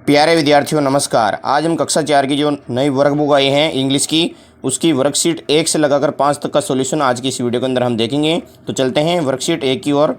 प्यारे विद्यार्थियों नमस्कार। आज हम कक्षा 4 की जो नई वर्कबुक आई है इंग्लिश की, उसकी वर्कशीट 1 से लगाकर 5 तक का सॉल्यूशन आज की इस वीडियो के अंदर हम देखेंगे। तो चलते हैं वर्कशीट 1 की ओर।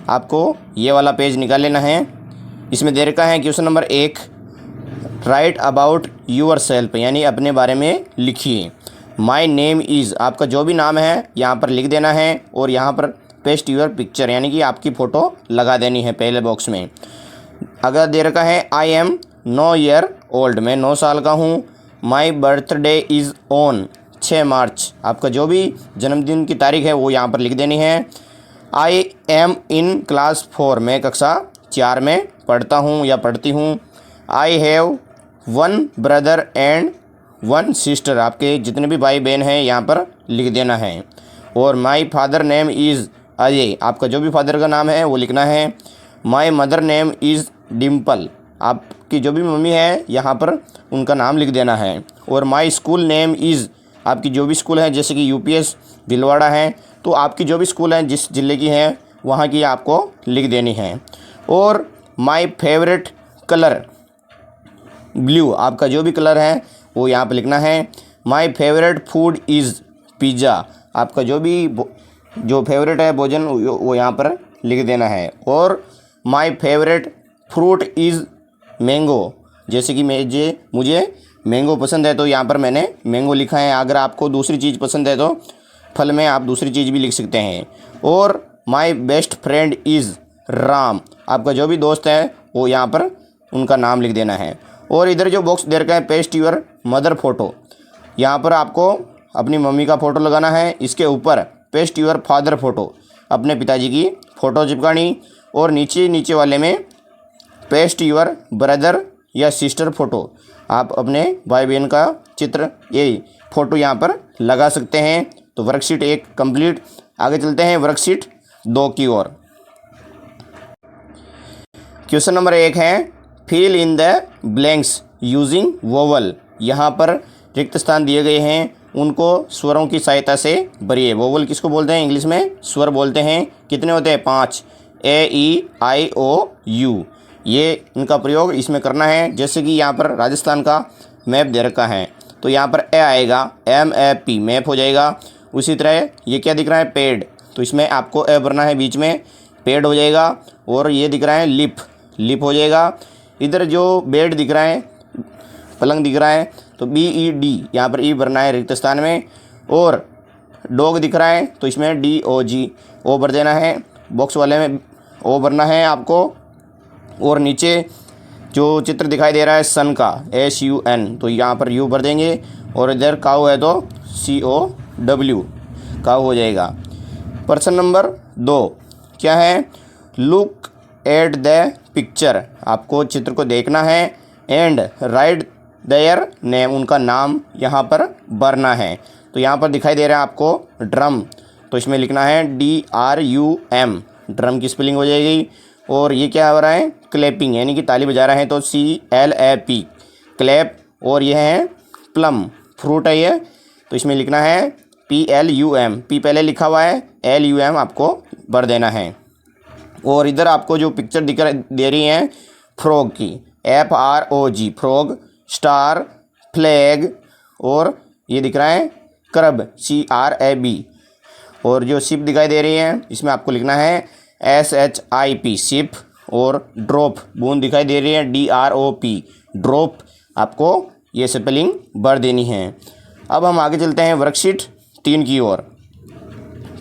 आपको ये वाला पेज निकाल लेना है। इसमें दे रखा है question number 1, write about yourself, यानी अपने बारे में लिखिए। माई नेम इज़, आपका जो भी नाम है यहाँ पर लिख देना है और यहाँ पर पेस्ट यूर पिक्चर, यानी कि आपकी फ़ोटो लगा देनी है पहले बॉक्स में। अगर दे रखा है आई एम 9 ईयर ओल्ड, मैं 9 साल का हूँ। माई बर्थडे इज़ ऑन 6 मार्च, आपका जो भी जन्मदिन की तारीख है वो यहाँ पर लिख देनी है। आई एम इन क्लास 4, मैं कक्षा 4 में पढ़ता हूँ या पढ़ती हूँ। I have 1 brother and 1 sister, आपके जितने भी भाई बहन हैं यहाँ पर लिख देना है। और my father name is Ajay, आपका जो भी फादर का नाम है वो लिखना है। My mother name is Dimple, आपकी जो भी मम्मी है यहाँ पर उनका नाम लिख देना है। और माई स्कूल नेम इज़, आपकी जो भी स्कूल है जैसे कि यूपीएस भीलवाड़ा है, तो आपकी जो भी स्कूल है जिस ज़िले की है वहाँ की आपको लिख देनी है। और माई फेवरेट कलर ब्लू, आपका जो भी कलर है वो यहाँ पर लिखना है। My favourite food is pizza, आपका जो फेवरेट है भोजन वो यहाँ पर लिख देना है। और my favourite fruit is mango, जैसे कि मुझे मैंगो पसंद है तो यहाँ पर मैंने मैंगो लिखा है। अगर आपको दूसरी चीज़ पसंद है तो फल में आप दूसरी चीज़ भी लिख सकते हैं। और my best friend is Ram, आपका जो भी दोस्त है वो यहाँ पर उनका नाम लिख देना है। और इधर जो बॉक्स दे रखा है पेस्ट यूर मदर फ़ोटो, यहाँ पर आपको अपनी मम्मी का फ़ोटो लगाना है। इसके ऊपर पेस्ट यूर फादर फ़ोटो, अपने पिताजी की फ़ोटो चिपकानी। और नीचे वाले में पेस्ट यूर ब्रदर या सिस्टर फ़ोटो, आप अपने भाई बहन का चित्र ये फ़ोटो यहाँ पर लगा सकते हैं। तो वर्कशीट 1 कंप्लीट। आगे चलते हैं वर्कशीट 2 की ओर। क्वेश्चन नंबर 1 है fill in the blanks using vowel, यहाँ पर रिक्त स्थान दिए गए हैं, उनको स्वरों की सहायता से भरिए। वोवल किसको बोलते हैं? इंग्लिश में स्वर बोलते हैं। कितने होते हैं? 5, ए ई आई ओ यू, ये इनका प्रयोग इसमें करना है। जैसे कि यहाँ पर राजस्थान का मैप दे रखा है तो यहाँ पर ए आएगा, MAP मैप हो जाएगा। उसी तरह ये क्या दिख रहा है? पेड़, तो इसमें आपको ए भरना है बीच में, पेड़ हो जाएगा। और ये दिख रहा है लिप हो जाएगा। इधर जो बेड दिख रहा है, पलंग दिख रहा है, तो BED यहाँ पर ई भरना है रिक्त स्थान में। और डॉग दिख रहा है तो इसमें DOG ओ भर देना है, बॉक्स वाले में ओ भरना है आपको। और नीचे जो चित्र दिखाई दे रहा है सन का, SUN, तो यहाँ पर यू भर देंगे। और इधर काऊ है तो COW काऊ हो जाएगा। प्रश्न नंबर 2 क्या है? लुक एट द पिक्चर, आपको चित्र को देखना है। एंड राइट देयर नेम, उनका नाम यहाँ पर भरना है। तो यहाँ पर दिखाई दे रहा है आपको ड्रम, तो इसमें लिखना है DRUM, ड्रम की स्पेलिंग हो जाएगी। और ये क्या हो रहा है? क्लैपिंग, यानी कि ताली बजा रहे हैं, तो CLAP क्लैप। और यह है प्लम, फ्रूट है ये, तो इसमें लिखना है PLUM, P पहले लिखा हुआ है, LUM आपको भर देना है। और इधर आपको जो पिक्चर दे रही है फ्रॉग की, FROG फ्रॉग, स्टार, फ्लैग, और ये दिख रहा है करब, CRAB। और जो शिप दिखाई दे रही है इसमें आपको लिखना है SHIP शिप। और ड्रॉप, बूंद दिखाई दे रही है DROP ड्रॉप, आपको ये स्पेलिंग भर देनी है। अब हम आगे चलते हैं वर्कशीट 3 की ओर।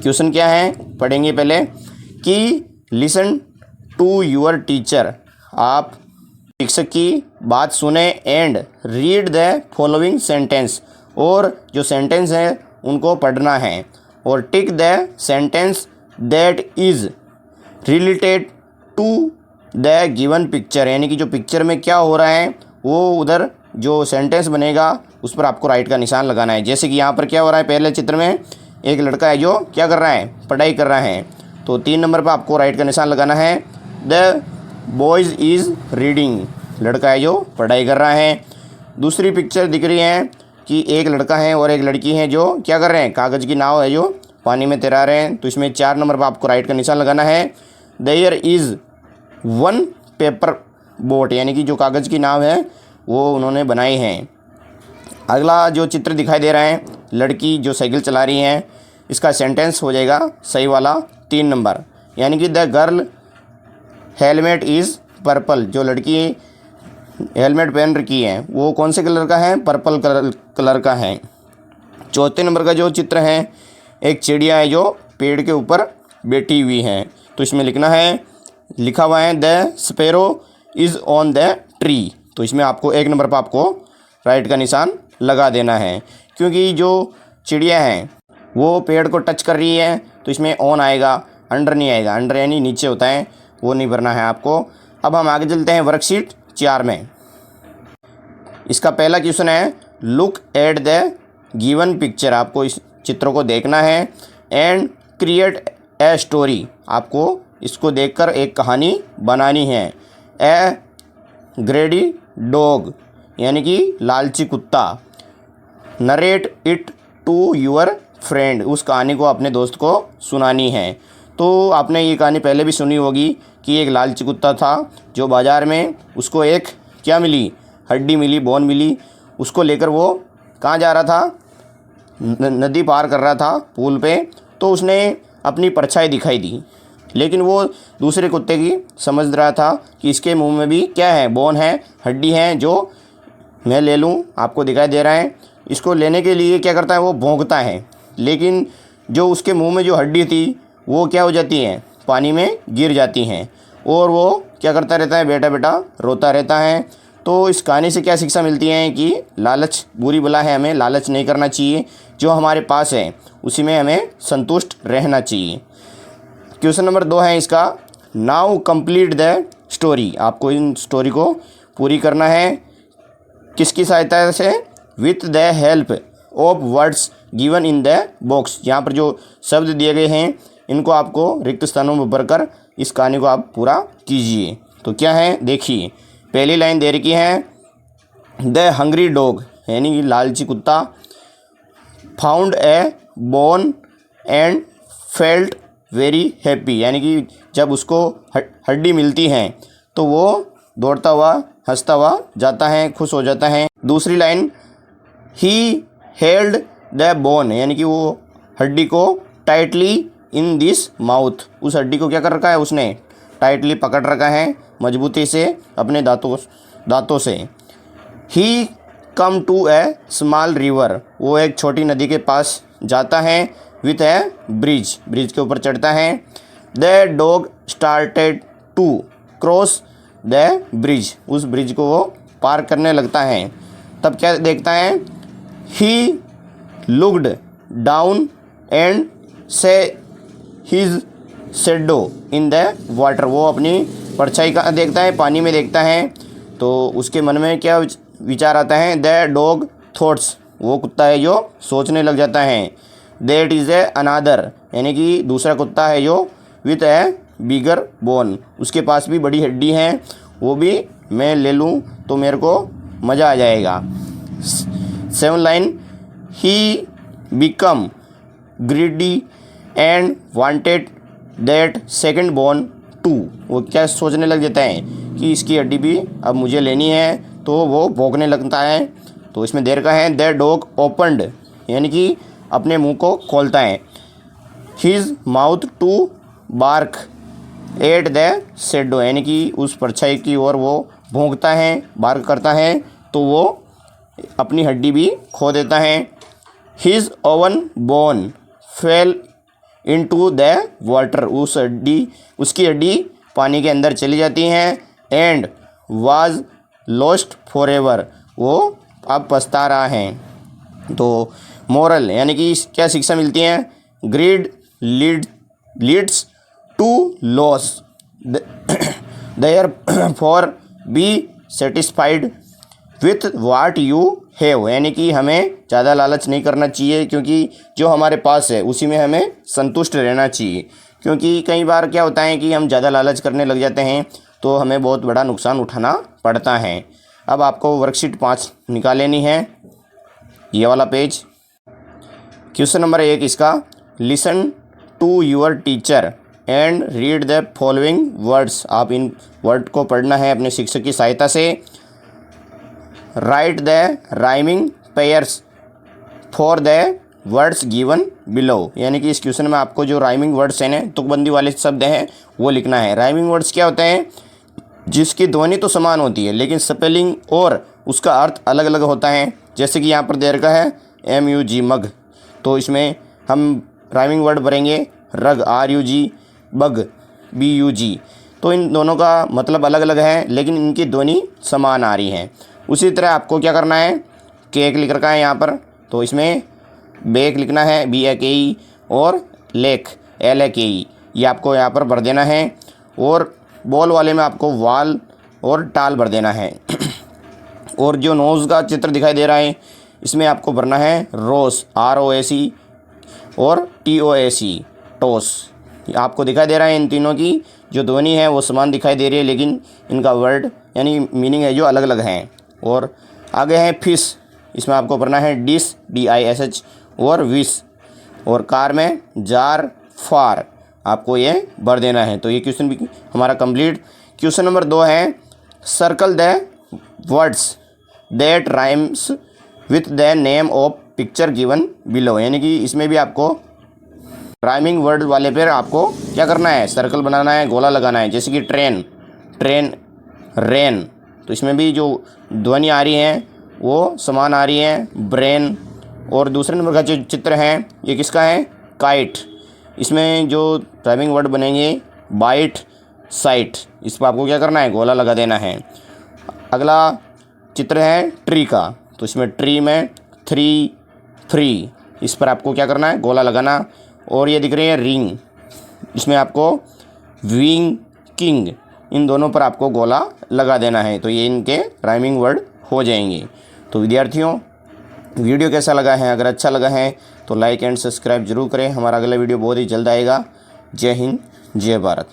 क्वेश्चन क्या है पढ़ेंगे पहले कि लिसन टू यूर टीचर, आप शिक्षक की बात सुने। And read the following sentence, और जो सेंटेंस है उनको पढ़ना है। और tick the sentence that is related to the given picture, यानी कि जो पिक्चर में क्या हो रहा है वो उधर जो सेंटेंस बनेगा उस पर आपको राइट का निशान लगाना है। जैसे कि यहाँ पर क्या हो रहा है? पहले चित्र में एक लड़का है जो क्या कर रहा है? पढ़ाई कर रहा है, तो 3 नंबर पर आपको राइट का निशान लगाना है। द बॉयज़ इज़ रीडिंग, लड़का है जो पढ़ाई कर रहा है। दूसरी पिक्चर दिख रही है कि एक लड़का है और एक लड़की है जो क्या कर रहे हैं? कागज़ की नाव है जो पानी में तैरा रहे हैं, तो इसमें 4 नंबर पर आपको राइट का निशान लगाना है। देयर इज़ 1 पेपर बोट, यानी कि जो कागज़ की नाव है वो उन्होंने बनाई है। अगला जो चित्र दिखाई दे रहा है, लड़की जो साइकिल चला रही है, इसका सेंटेंस हो जाएगा सही वाला 3 नंबर, यानी कि the girl helmet is purple. जो लड़की हेलमेट पहन रखी है वो कौन से कलर का है? पर्पल कलर का है। चौथे नंबर का जो चित्र है, एक चिड़िया है जो पेड़ के ऊपर बैठी हुई है, तो इसमें लिखा हुआ है the sparrow is on the tree. तो इसमें आपको 1 नंबर पर आपको राइट का निशान लगा देना है, क्योंकि जो चिड़िया है वो पेड़ को टच कर रही है, तो इसमें ऑन आएगा, अंडर नहीं आएगा। अंडर यानी नीचे होता है, वो नहीं भरना है आपको। अब हम आगे चलते हैं वर्कशीट 4 में। इसका पहला क्वेश्चन है look at the given picture. आपको इस चित्र को देखना है एंड क्रिएट ए स्टोरी। आपको इसको देखकर एक कहानी बनानी है। ए ग्रेडी डॉग, यानी कि लालची कुत्ता। Narrate it to your friend. उस कहानी को अपने दोस्त को सुनानी है। तो आपने ये कहानी पहले भी सुनी होगी कि एक लालची कुत्ता था जो बाज़ार में उसको एक क्या मिली? हड्डी मिली, बोन मिली। उसको लेकर वो कहाँ जा रहा था? नदी पार कर रहा था पुल पे। तो उसने अपनी परछाई दिखाई दी, लेकिन वो दूसरे कुत्ते की समझ रहा था कि इसके मुंह में भी क्या है? बोन है, हड्डी है, जो मैं ले लूँ। आपको दिखाई दे रहा है। इसको लेने के लिए क्या करता है? वो भौंकता है, लेकिन जो उसके मुंह में जो हड्डी थी वो क्या हो जाती है? पानी में गिर जाती हैं, और वो क्या करता रहता है? बेटा बेटा रोता रहता है। तो इस कहानी से क्या शिक्षा मिलती है कि लालच बुरी बला है, हमें लालच नहीं करना चाहिए। जो हमारे पास है उसी में हमें संतुष्ट रहना चाहिए। क्वेश्चन नंबर 2 है इसका, नाउ कंप्लीट द स्टोरी। आपको इन स्टोरी को पूरी करना है किसकी सहायता से? With the help of words given in the box. यहाँ पर जो शब्द दिए गए हैं इनको आपको रिक्त स्थानों में भरकर इस कहानी को आप पूरा कीजिए। तो क्या है देखिए, पहली लाइन दे रखी है द हंग्री डॉग, यानी कि लालची कुत्ता, found a bone and felt very happy, यानी कि जब उसको हड्डी मिलती है तो वो दौड़ता हुआ हंसता हुआ जाता है, खुश हो जाता है। दूसरी line he held the bone, यानी कि वो हड्डी को टाइटली इन दिस माउथ। उस हड्डी को क्या कर रखा है? उसने टाइटली पकड़ रखा है मजबूती से अपने दांतों से। He come to a small river, वो एक छोटी नदी के पास जाता है। विथ ए ब्रिज, ब्रिज के ऊपर चढ़ता है। The dog started to cross the bridge, उस ब्रिज को वो पार करने लगता है। तब क्या देखता है? ही लुक्ड डाउन एंड से his shadow in the water, वो अपनी परछाई का देखता है, पानी में देखता है। तो उसके मन में क्या विचार आता है? द डॉग थॉट्स, वो कुत्ता है जो सोचने लग जाता है। दैट इज़ ए अनादर, यानी कि दूसरा कुत्ता है जो विथ ए बिगर बोन, उसके पास भी बड़ी हड्डी है, वो भी मैं ले लूँ तो मेरे को मज़ा आ जाएगा। 7 लाइन ही become greedy and wanted that second bone too, वो क्या सोचने लग जाता है कि इसकी हड्डी भी अब मुझे लेनी है, तो वो भौंकने लगता है। तो इसमें देर का है द डॉग ओपनड, यानी कि अपने मुंह को खोलता है। His mouth to bark at the shadow, यानी कि उस परछाई की ओर वो भौंकता है, बार्क करता है, तो वो अपनी हड्डी भी खो देता है। His oven bone fail into the water, उसकी हड्डी पानी के अंदर चली जाती हैं। And was lost for ever, वो अब पछता रहा है। तो मोरल, यानी कि क्या शिक्षा मिलती है? Greed leads to loss, therefore be satisfied with what you have, यानी कि हमें ज़्यादा लालच नहीं करना चाहिए, क्योंकि जो हमारे पास है उसी में हमें संतुष्ट रहना चाहिए। क्योंकि कई बार क्या होता है कि हम ज़्यादा लालच करने लग जाते हैं तो हमें बहुत बड़ा नुकसान उठाना पड़ता है। अब आपको वर्कशीट 5 निकाल लेनी है, ये वाला पेज। क्वेश्चन नंबर 1 इसका, listen to your teacher and read the following words. आप इन वर्ड को पढ़ना है अपने शिक्षक की सहायता से। Right the rhyming pairs for the words given below, यानी कि इस क्वेश्चन में आपको जो राइमिंग वर्ड्स हैं ना, तुकबंदी वाले शब्द हैं, वो लिखना है। राइमिंग वर्ड्स क्या होते हैं? जिसकी ध्वनि तो समान होती है लेकिन स्पेलिंग और उसका अर्थ अलग अलग होता है। जैसे कि यहाँ पर दे रखा है MUG मग, तो इसमें हम राइमिंग वर्ड भरेंगे रग RUG, बग BUG। तो इन दोनों का मतलब अलग अलग है लेकिन इनकी ध्वनि समान आ रही है। उसी तरह आपको क्या करना है, केक लिख रखा है यहाँ पर, तो इसमें बेक लिखना है BAKE और लेक LAKE, ये आपको यहाँ पर भर देना है। और बॉल वाले में आपको वाल और टाल भर देना है। और जो नोज़ का चित्र दिखाई दे रहा है इसमें आपको भरना है रोस ROSE और TOSE टोस। आपको दिखाई दे रहा है इन तीनों की जो ध्वनि है वो समान दिखाई दे रही है लेकिन इनका वर्ड यानी मीनिंग है जो अलग अलग हैं। और आगे है फिश, इसमें आपको भरना है डिश DISH और विश। और कार में जार फार, आपको ये भर देना है। तो ये क्वेश्चन भी हमारा कंप्लीट। क्वेश्चन नंबर 2 है circle the words that rhymes with the name of picture given below, यानी कि इसमें भी आपको राइमिंग वर्ड वाले पर आपको क्या करना है, सर्कल बनाना है, गोला लगाना है। जैसे कि ट्रेन रेन, तो इसमें भी जो ध्वनि आ रही है वो समान आ रही है। ब्रेन। और दूसरे नंबर का जो चित्र है ये किसका है, काइट, इसमें जो राइमिंग वर्ड बनेंगे बाइट साइट, इस पर आपको क्या करना है, गोला लगा देना है। अगला चित्र है ट्री का, तो इसमें ट्री में 3 3, इस पर आपको क्या करना है, गोला लगाना। और ये दिख रही है रिंग, इसमें आपको विंग किंग, इन दोनों पर आपको गोला लगा देना है। तो ये इनके राइमिंग वर्ड हो जाएंगे। तो विद्यार्थियों वीडियो कैसा लगा है, अगर अच्छा लगा है तो लाइक एंड सब्सक्राइब जरूर करें। हमारा अगला वीडियो बहुत ही जल्द आएगा। जय हिंद, जय भारत।